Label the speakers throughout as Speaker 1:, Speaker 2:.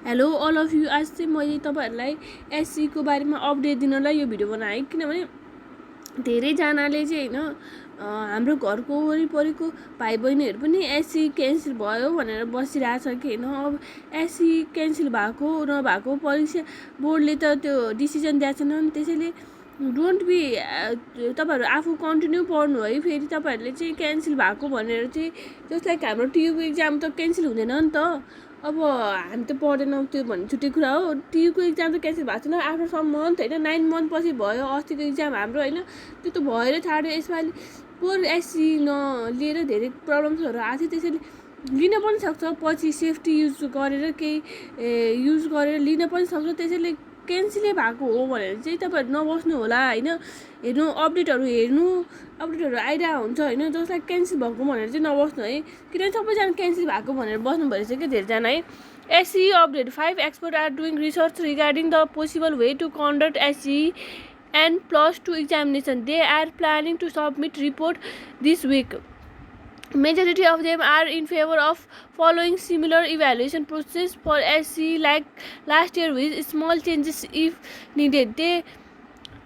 Speaker 1: Hello all of you. आज चाहिँ मैले तपाईँहरूलाई एससीको बारेमा अपडेट दिनलाई यो भिडियो बनाएँ, किनभने धेरैजनाले चाहिँ होइन हाम्रो घरको वरिपरिको भाइ बहिनीहरू पनि एससी क्यान्सल भयो भनेर बसिरहेछ कि होइन। अब एससी क्यान्सल भएको नभएको परीक्षा बोर्डले त त्यो डिसिजन दिएको छैन। त्यसैले डोन्ट बी तपाईँहरू आफू कन्टिन्यू पढ्नु है। फेरि तपाईँहरूले चाहिँ क्यान्सल भएको भनेर चाहिँ जस्ट लाइक हाम्रो टियुको इक्जाम त क्यान्सल हुँदैन नि त। अब हामी त पढेनौँ त्यो भन्ने छुट्टै कुरा हो। टियुको इक्जाम त क्यान्सल भएको छैन आफ्टर सम मन्थ होइन, 9 मन्थ पछि भयो अस्तिको इक्जाम हाम्रो होइन। त्यो त भएर छाड्यो। यसपालि पोर एससी नलिएर धेरै प्रब्लम्सहरू आएको थियो, त्यसैले लिन पनि सक्छ पछि सेफ्टी युज गरेर केही युज गरेर लिन पनि सक्छ। त्यसैले क्यान्सलै भएको हो भनेर चाहिँ तपाईँहरू नबस्नु होला होइन। हेर्नु अपडेटहरू आइरहेको हुन्छ होइन। जसलाई क्यान्सल भएको भनेर चाहिँ नबस्नु है, किनभने सबैजना क्यान्सल भएको भनेर बस्नु भएछ कि धेरैजना है। SC update 5 experts are doing research regarding the possible way to conduct SC and +2 examination. They are planning to submit report this week. Majority of them are in favor of following similar evaluation process for SC like last year with small changes if needed. They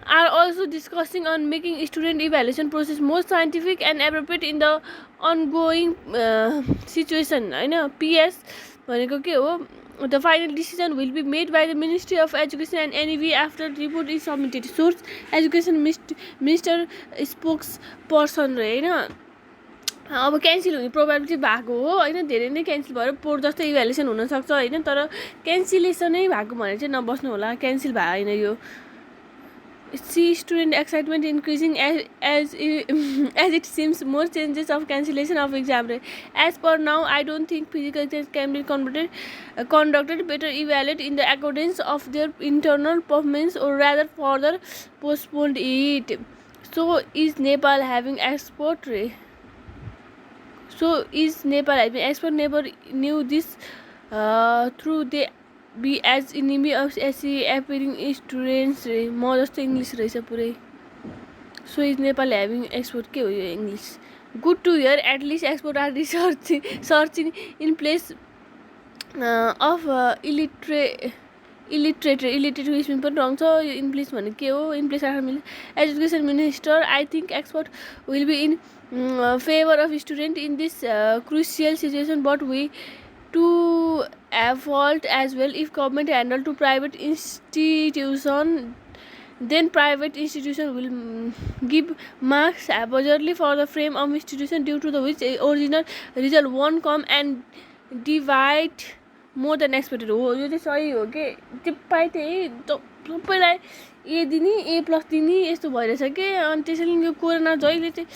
Speaker 1: are also discussing on making student evaluation process more scientific and appropriate in the ongoing situation. I know PS भनेको के हो, the final decision will be made by the Ministry of Education and NEV after report is submitted. Source Education Minister spokesperson होइन। अब cancel हुने probability भएको हो होइन। धेरै नै क्यान्सल भएर पोर जस्तो इभ्यालुएसन हुनसक्छ होइन। तर क्यान्सलेसनै भएको भनेर चाहिँ नबस्नु होला, क्यान्सल भएको होइन यो। See student excitement increasing as it seems more changes of cancellation of exam. As per now, I don't think physical exams can be conducted better evaluate in the accordance of their internal performance or rather further postponed it. So is Nepal having expert? Never knew this through the be as enemy of SC appearing students म जस्तो English रहेछ पुरै। So is Nepal having export के हो यो English. Good to hear at least export are searching in place of illiterate spelling पनि wrong छ। यो इन प्लेस भने के हो, इन प्लेस राख्न मिल्छ। Education minister I think export will be in favour of student in this crucial situation but we to a fault as well. If government handle to private institution, then private institution will give marks haphazardly for the frame of institution due to the which original result won't come and divide more than expected. हो यो चाहिँ सही हो कि जे पाए त्यही सबैलाई ए दिने A+ दिने यस्तो भइरहेछ कि। अनि त्यसैले यो कोरोना जहिले चाहिँ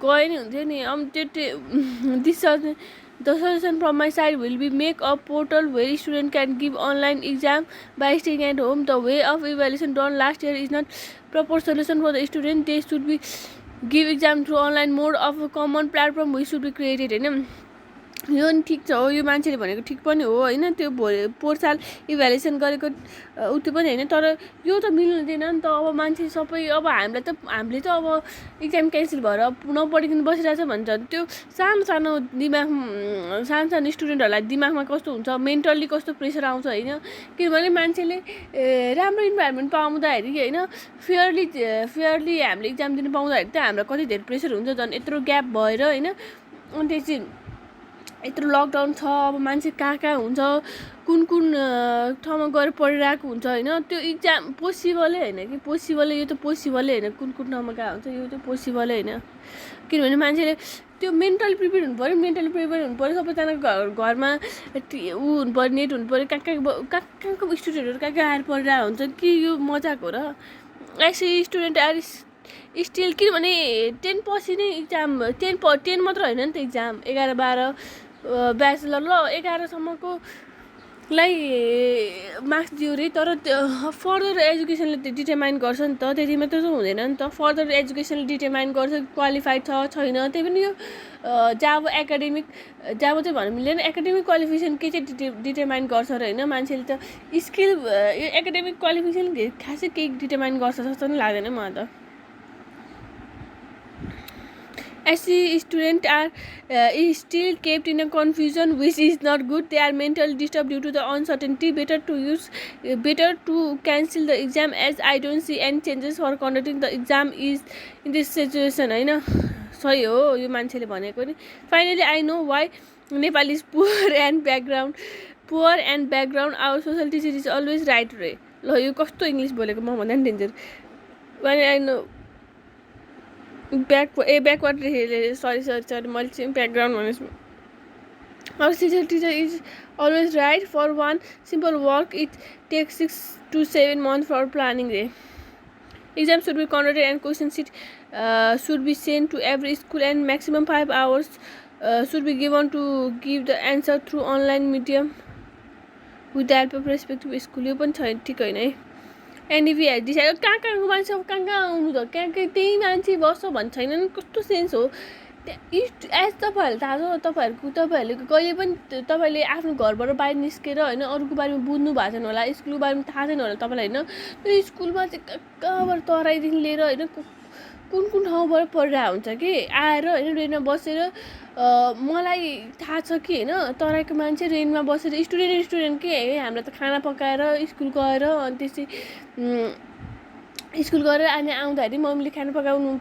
Speaker 1: गए नि हुन्थ्यो नि। अब The solution from my side will be make a portal where student can give online exam by staying at home. The way of evaluation done last year is not proper solution for the student. They should be give exam through online mode of a common platform we should be created होइन। यो नि ठिक छ हो, यो मान्छेले भनेको ठिक पनि हो होइन। त्यो पोहोर साल इभ्यालुएसन गरेको उत्यो पनि होइन। तर यो त मिल्दैन नि त। अब मान्छे सबै अब हामीले त अब इक्जाम क्यान्सल भएर नपढिकन बसिरहेछ भन्छ। त्यो सानो स्टुडेन्टहरूलाई दिमागमा कस्तो हुन्छ, मेन्टल्ली कस्तो प्रेसर आउँछ होइन। किनभने मान्छेले राम्रो इन्भाइरोमेन्ट पाउँदाखेरि होइन, फेयरली हामीले इक्जाम दिनु पाउँदाखेरि त हामीलाई कति धेरै प्रेसर हुन्छ। झन् यत्रो ग्याप भएर होइन। अनि त्यसपछि यत्रो लकडाउन छ, अब मान्छे कहाँ हुन्छ, कुन ठाउँमा गएर पढिरहेको हुन्छ होइन। त्यो इक्जाम पोसिबलै होइन कि, यो त पोसिबलै होइन। कुन ठाउँमा कहाँ हुन्छ यो त पोसिबलै होइन। किनभने मान्छेले त्यो मेन्टली प्रिपेयर हुनु पऱ्यो। सबैजना घरमा ऊ हुनु पऱ्यो, नेट हुनु पऱ्यो। कहाँको स्टुडेन्टहरू कहाँ आएर पढिरहेको हुन्छ कि यो मजाक हो र। ऐसे स्टुडेन्ट आर स्टिल, किनभने 10 पछि नै इक्जाम 10 मात्र होइन नि त इक्जाम, 11-12 ब्याचलर ल 11सम्मको लाई मार्क्स दियो रे। तर फर्दर एजुकेसनले डिटरमाइन गर्छ नि त, त्यति मात्र त हुँदैन नि त। फर्दर एजुकेसनले डिटरमाइन गर्छ क्वालिफाइड छ छैन। त्यही पनि यो जब चाहिँ भन्नु मिल्दैन। एकाडेमिक क्वालिफिकेसन के चाहिँ डिटरमाइन गर्छ र होइन। मान्छेले त स्किल यो एकाडेमिक क्वालिफिकेसन खासै केही डिटरमाइन गर्छ जस्तो पनि लाग्दैन मलाई त। SC students are is still kept in a confusion, which is not good. They are mentally disturbed due to the uncertainty. Better to cancel the exam, as I don't see any changes for conducting the exam is in this situation. होइन सही हो यो मान्छेले भनेको नि. Finally, I know why Nepal is poor and background. Our social teacher is always right रे. ल यो कस्तो इङ्ग्लिस बोलेको म भन्दा नि danger. When I know backward sorry मैले चाहिँ background भनेछु. Our social teacher is always right. For one simple work, it takes 6 to 7 months for planning. Exam should be conducted and question sheet should be sent to every school, and maximum 5 hours should be given to give the answer through online medium with the help of respective school. यो पनि छैन, ठिक होइन है. एनइभी decide कहाँको मान्छे अब कहाँ आउनु त, कहाँ त्यही मान्छे बस्छ भन्छ छैन नि. कस्तो सेन्स हो एज तपाईँहरूले थाहा छ. तपाईँहरूले कहिले पनि तपाईँले आफ्नो घरबाट बाहिर निस्केर होइन अरूको बारेमा बुझ्नु भएको छैन होला, स्कुलको बारेमा थाहा छैन होला तपाईँलाई होइन. त्यो स्कुलमा चाहिँ कहाँबाट तराईदेखि लिएर होइन कुन ठाउँबाट पढिरहेको हुन्छ कि आएर होइन रेनमा बसेर. मलाई थाहा छ कि होइन तराईको मान्छे रेनमा बसेर स्टुडेन्ट के हामीलाई त खाना पकाएर स्कुल गएर अनि त्यसै स्कुल गएर अनि आउँदाखेरि मम्मीले खाना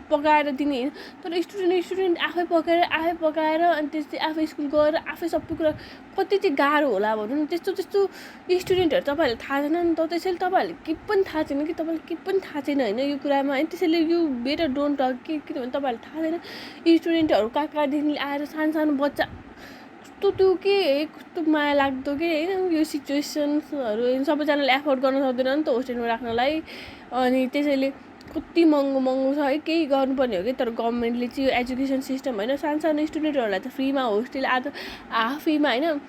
Speaker 1: पकाएर दिने होइन. तर स्टुडेन्ट आफै पकाएर अनि त्यसै आफै स्कुल गएर आफै सबै कुरा कति चाहिँ गाह्रो होला भनौँ न. त्यस्तो स्टुडेन्टहरू तपाईँहरूले थाहा छैन नि त. त्यसैले तपाईँहरूले के पनि थाहा छैन कि तपाईँलाई के पनि थाहा छैन होइन यो कुरामा होइन. त्यसैले यु बेटर डोन्ट टक किनभने तपाईँहरूले थाहा छैन स्टुडेन्टहरू कहाँदेखि आएर सानो बच्चा कस्तो त्यो के कस्तो माया लाग्दो के होइन यो सिचुएसन्सहरू सबैजनाले एफोर्ड गर्न सक्दैन नि त होस्टेलमा राख्नलाई. अनि त्यसैले कति महँगो छ है. केही गर्नुपर्ने हो कि तर गभर्मेन्टले चाहिँ यो एजुकेसन सिस्टम होइन सानो स्टुडेन्टहरूलाई त फ्रीमा होस्टेल हाफ फ्रीमा होइन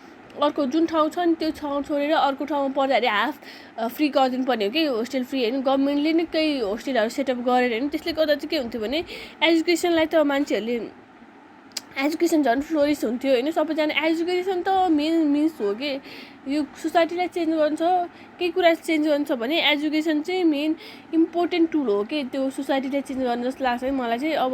Speaker 1: अर्को जुन ठाउँ छ नि त्यो ठाउँ छोडेर अर्को ठाउँमा पढ्दाखेरि हाफ फ्री गरिदिनु पर्ने हो कि होस्टेल फ्री होइन. गभर्मेन्टले नै केही होस्टेलहरू सेटअप गरेर होइन. त्यसले गर्दा चाहिँ के हुन्थ्यो भने एजुकेसनलाई त मान्छेहरूले एजुकेसन झन् फ्लोरिस हुन्थ्यो होइन. सबैजना एजुकेसन त मिन्स हो कि यो सोसाइटीलाई चेन्ज गर्नु छ केही कुरा चेन्ज गर्नु छ भने एजुकेसन चाहिँ मेन इम्पोर्टेन्ट टुल हो कि त्यो सोसाइटीलाई चेन्ज गर्नु जस्तो लाग्छ है मलाई चाहिँ. अब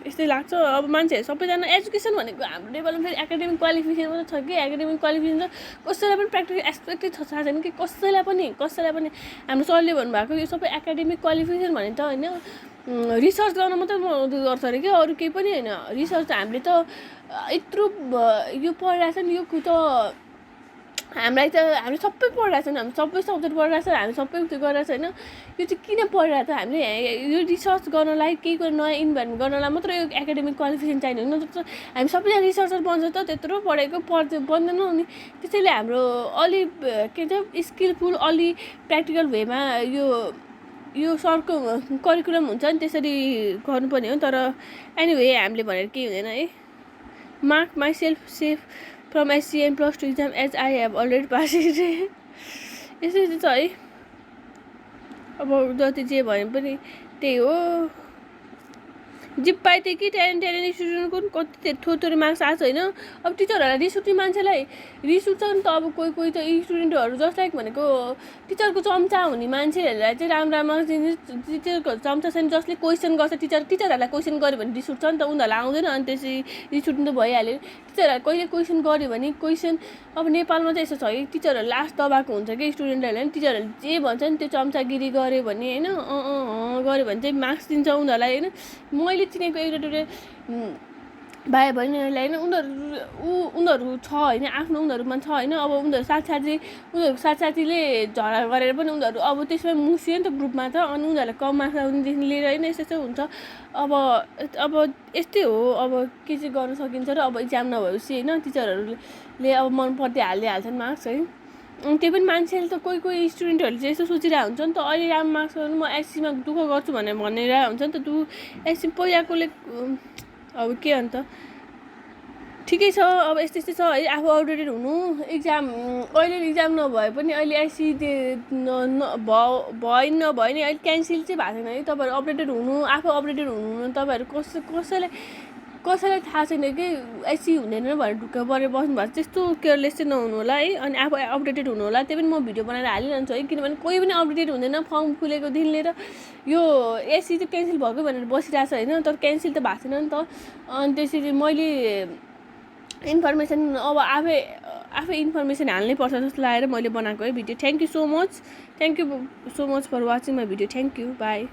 Speaker 1: यस्तै लाग्छ. अब मान्छेहरू सबैजना एजुकेसन भनेको हाम्रो नेपालमा फेरि एकाडेमिक क्वालिफिकेसन मात्रै छ कि एकाडेमिक क्वालिफिकेसन त कसैलाई पनि प्र्याक्टिकल एस्पेक्टै थाहा छैन कि कसैलाई पनि हाम्रो सरले भन्नुभएको यो सबै एकाडेमिक क्वालिफिकेसन भने त होइन रिसर्च गर्न मात्रै गर्छ अरे क्या अरू केही पनि होइन. रिसर्च हामीले त यत्रो यो पढिरहेको छ नि यो त हामीले सबै पढिरहेको छौँ. हामी सबै सब्जेक्ट पढिरहेको छ हामी सबै त्यो गरिरहेको छ होइन. यो चाहिँ किन पढिरहेको छ हामीले यो रिसर्च गर्नलाई केही कुरा नयाँ इन्भाइरोमेन्ट गर्नलाई मात्रै यो एकाडेमिक क्वालिफिकेसन चाहिने होइन. हामी सबैजना रिसर्चर बन्छ त त्यत्रो पढेको बन्दैन नि. त्यसैले हाम्रो अलि के भन्छ स्किलफुल अलि प्र्याक्टिकल वेमा यो सरको करिकुलम हुन्छ नि त्यसरी गर्नुपर्ने हो. तर एनिवे हामीले भनेर केही हुँदैन है. Mark my self safe from SC and +2 exam as I have already passed it. यसरी छ है. अब जति जे भने पनि त्यही हो. जिप पाए त्यही कि ट्यालेन्ट स्टुडेन्टको कति थोरै मार्क्स आएको छ होइन. अब टिचरहरूलाई रिस उठ्ने मान्छेलाई रिस उठ्छ नि त. अब कोही त स्टुडेन्टहरू जसलाई भनेको टिचरको चम्चा हुने मान्छेहरूलाई चाहिँ राम्रो मार्क्स दिने. टिचरको चम्चा छैन जसले क्वेसन गर्छ टिचरहरूलाई क्वेसन गर्यो भने रिस उठ्छ नि त. उनीहरूलाई आउँदैन अनि त्यसै रिस उठ्नु त भइहाल्यो. टिचरहरूलाई कहिले क्वेसन गर्यो भने क्वेसन अब नेपालमा चाहिँ यस्तो छ कि टिचरहरू लास्ट दबाएको हुन्छ कि स्टुडेन्टहरूलाई नि. टिचरहरूले जे भन्छ नि त्यो चम्चागिरी गर्यो भने होइन गऱ्यो भने चाहिँ मार्क्स दिन्छ उनीहरूलाई होइन. मैले चिनेको एउटा भाइ बहिनीहरूलाई होइन उनीहरू छ होइन आफ्नो उनीहरूमा छ होइन. अब उनीहरूको साथीले झगडा गरेर पनि उनीहरू अब त्यसमा मुसियो नि त ग्रुपमा त. अनि उनीहरूलाई कम मार्क्स आउनेदेखि लिएर होइन यस्तो हुन्छ. अब यस्तै हो. अब के चाहिँ गर्न सकिन्छ र अब इक्जाम नभएपछि होइन टिचरहरूले अब मन पर्दै हालिदिइहाल्छन् मार्क्स है. अनि त्यो पनि मान्छेले त कोही स्टुडेन्टहरूले चाहिँ यस्तो सोचिरहेको हुन्छ नि त अहिले राम्रो मार्क्स गर्नु म SCमा दुःख गर्छु भनेर हुन्छ नि त. SC पहिलाकोले अब के अन्त ठिकै छ. अब यस्तै छ है. आफू अपडेटेड हुनु इक्जाम अहिले इक्जाम नभए पनि अहिले SC भयो नि अहिले क्यान्सल चाहिँ भएको छैन है. तपाईँहरू अपडेटेड हुनु आफू अपडेटेड हुनु. तपाईँहरू कसैलाई कसैलाई थाहा छैन कि एसी हुँदैन भनेर ढुक्क परेर बस्नु भएको त्यस्तो केयरलेस चाहिँ नहुनु होला है। अनि आफू अपडेटेड हुनु होला। त्यही पनि म भिडियो बनाएर हालिरहन्छु है, किनभने कोही पनि अपडेटेड हुँदैन। फर्म खुलेको दिन लिएर यो एसी चाहिँ क्यान्सल भएको भनेर बसिरहेको छ होइन, तर क्यान्सल त भएको छैन नि त। अनि त्यसरी मैले इन्फर्मेसन अब आफै इन्फर्मेसन हाल्नै पर्छ जस्तो लागेर मैले बनाएको है video. Thank you so much for watching my video. Thank you, by.